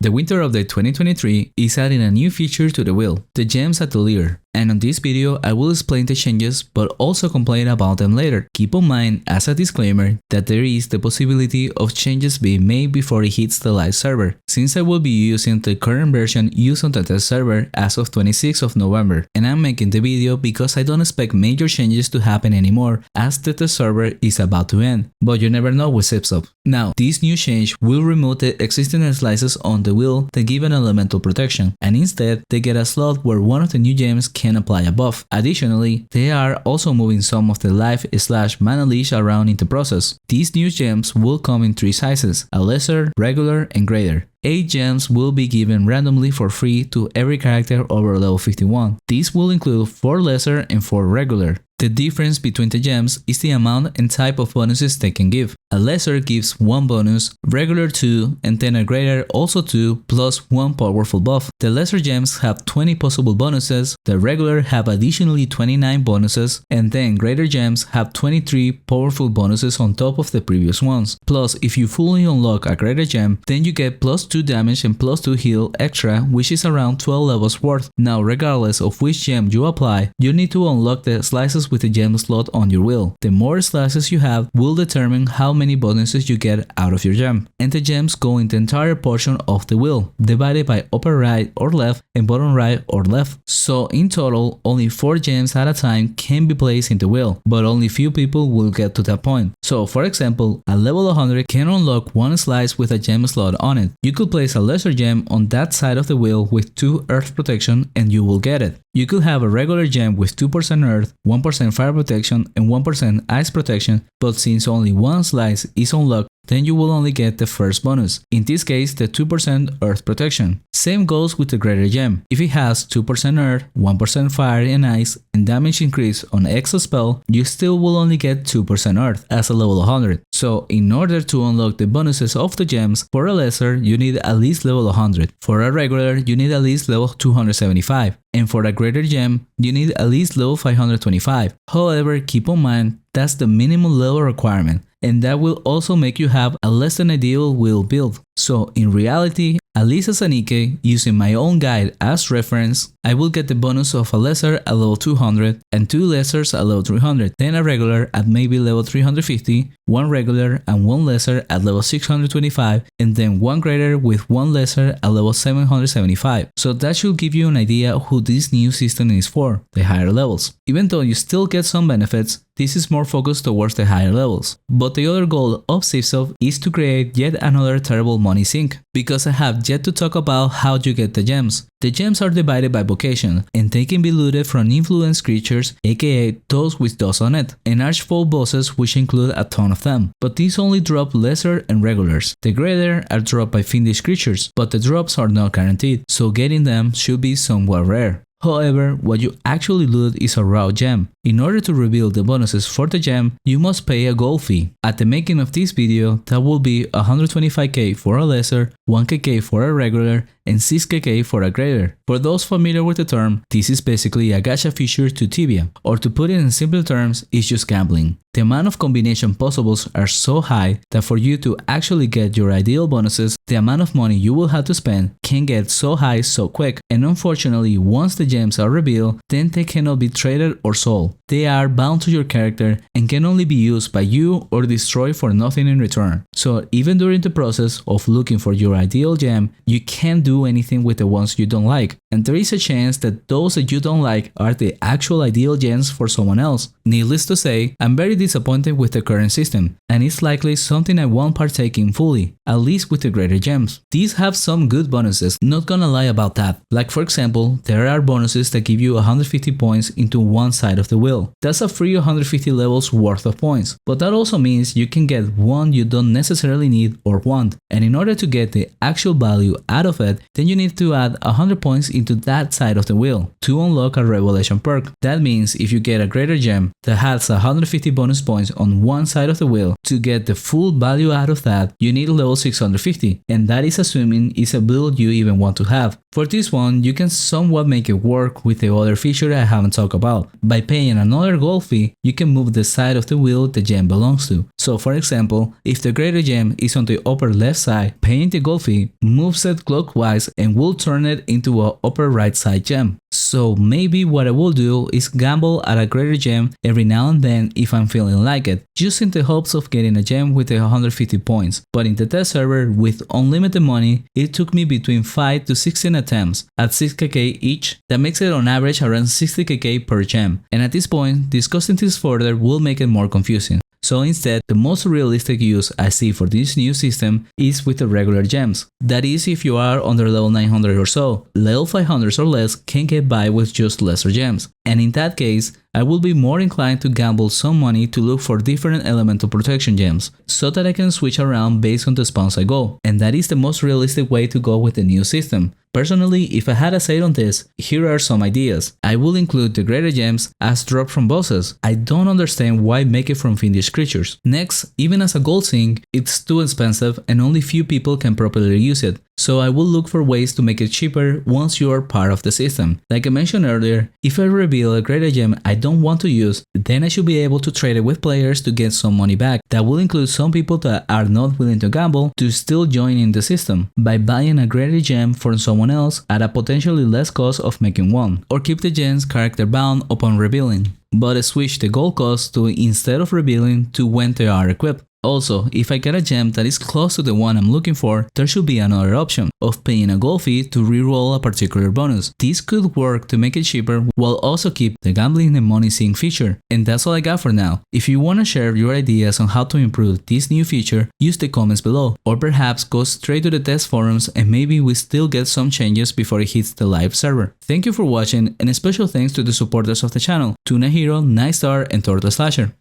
The winter update 2023 is adding a new feature to the wheel, the Gem Atelier. And on this video, I will explain the changes but also complain about them later. Keep in mind, as a disclaimer, that there is the possibility of changes being made before it hits the live server, since I will be using the current version used on the test server as of 26th of November. And I'm making the video because I don't expect major changes to happen anymore, as the test server is about to end, but you never know with cipsoft. Now, this new change will remove the existing slices on the wheel that give an elemental protection, and instead they get a slot where one of the new gems can apply a buff. Additionally, they are also moving some of the life/mana leash around in the process. These new gems will come in 3 sizes: a lesser, regular, and greater. 8 gems will be given randomly for free to every character over level 51. These will include 4 lesser and 4 regular. The difference between the gems is the amount and type of bonuses they can give. A lesser gives 1 bonus, regular 2, and then a greater also 2 plus 1 powerful buff. The lesser gems have 20 possible bonuses, the regular have additionally 29 bonuses, and then greater gems have 23 powerful bonuses on top of the previous ones. Plus, if you fully unlock a greater gem, then you get plus 2 damage and plus 2 heal extra, which is around 12 levels worth. Now, regardless of which gem you apply, you need to unlock the slices with the gem slot on your wheel. The more slices you have will determine how many bonuses you get out of your gem. And the gems go in the entire portion of the wheel, divided by upper right or left and bottom right or left. So in total, only 4 gems at a time can be placed in the wheel, but only few people will get to that point. So for example, at level 100 can unlock 1 slice with a gem slot on it. You could place a lesser gem on that side of the wheel with 2 earth protection and you will get it. You could have a regular gem with 2% earth, 1% fire protection and 1% ice protection, but since only 1 slice is unlocked, then you will only get the first bonus, in this case the 2% earth protection. Same goes with the greater gem. If it has 2% earth, 1% fire and ice, and damage increase on exo spell, you still will only get 2% earth as a level 100. So in order to unlock the bonuses of the gems, for a lesser you need at least level 100, for a regular you need at least level 275, and for a greater gem you need at least level 525. However, keep in mind that's the minimum level requirement, and that will also make you have a less than ideal wheel build. So in reality, at least as a Nikke, using my own guide as reference, I will get the bonus of a lesser at level 200 and 2 lessers at level 300, then a regular at maybe level 350, 1 regular and 1 lesser at level 625, and then 1 greater with 1 lesser at level 775. So that should give you an idea who this new system is for, the higher levels. Even though you still get some benefits, this is more focused towards the higher levels. But the other goal of cipsoft is to create yet another terrible money sink, because I have yet to talk about how you get the gems. The gems are divided by vocation, and they can be looted from influence creatures, aka those with dust on it, and archfold bosses, which include a ton of them. But these only drop lesser and regulars. The greater are dropped by fiendish creatures, but the drops are not guaranteed, so getting them should be somewhat rare. However, what you actually loot is a raw gem. In order to reveal the bonuses for the gem, you must pay a gold fee. At the making of this video, that will be 125k for a lesser, 1kk for a regular, and 6kk for a greater. For those familiar with the term, this is basically a gacha feature to Tibia, or to put it in simple terms, it's just gambling. The amount of combination possibles are so high that for you to actually get your ideal bonuses, the amount of money you will have to spend can get so high so quick, and unfortunately once the gems are revealed, then they cannot be traded or sold. They are bound to your character and can only be used by you or destroyed for nothing in return. So even during the process of looking for your ideal gem, you can't do anything with the ones you don't like, and there is a chance that those that you don't like are the actual ideal gems for someone else. Needless to say, I'm very disappointed with the current system, and it's likely something I won't partake in fully, at least with the greater gems. These have some good bonuses, not gonna lie about that. Like for example, there are bonuses that give you 150 points into one side of the wheel. That's a free 150 levels worth of points, but that also means you can get one you don't necessarily need or want, and in order to get the actual value out of it, then you need to add 100 points into that side of the wheel to unlock a revelation perk. That means if you get a greater gem that has 150 bonus points on one side of the wheel, to get the full value out of that, you need level 650, and that is assuming it's a build you even want to have. For this one, you can somewhat make it work with the other feature I haven't talked about. By paying another gold fee, you can move the side of the wheel the gem belongs to. So So for example, if the greater gem is on the upper left side, paying the gold fee moves it clockwise and will turn it into a upper right side gem. So maybe what I will do is gamble at a greater gem every now and then if I'm feeling like it, just in the hopes of getting a gem with 150 points. But in the test server with unlimited money, it took me between 5 to 16 attempts at 6kk each. That makes it on average around 60kk per gem. And at this point, discussing this further will make it more confusing. So instead, the most realistic use I see for this new system is with the regular gems. That is, if you are under level 900 or so, level 500s or less can get by with just lesser gems. And in that case, I will be more inclined to gamble some money to look for different elemental protection gems, so that I can switch around based on the spawns I go. And that is the most realistic way to go with the new system. Personally, if I had a say on this, here are some ideas. I will include the greater gems as drop from bosses. I don't understand why make it from fiendish creatures. Next, even as a gold sink, it's too expensive and only few people can properly use it. So I will look for ways to make it cheaper once you are part of the system. Like I mentioned earlier, if I reveal a greater gem I don't want to use, then I should be able to trade it with players to get some money back. That will include some people that are not willing to gamble to still join in the system by buying a greater gem from someone else at a potentially less cost of making one, or keep the gems character bound upon revealing, but switch the gold cost to instead of revealing to when they are equipped. Also, if I get a gem that is close to the one I'm looking for, there should be another option of paying a gold fee to reroll a particular bonus. This could work to make it cheaper while also keep the gambling and money sink feature. And that's all I got for now. If you want to share your ideas on how to improve this new feature, use the comments below, or perhaps go straight to the test forums and maybe we still get some changes before it hits the live server. Thank you for watching, and a special thanks to the supporters of the channel, Tuna Hero, Nightstar and Torta Slasher.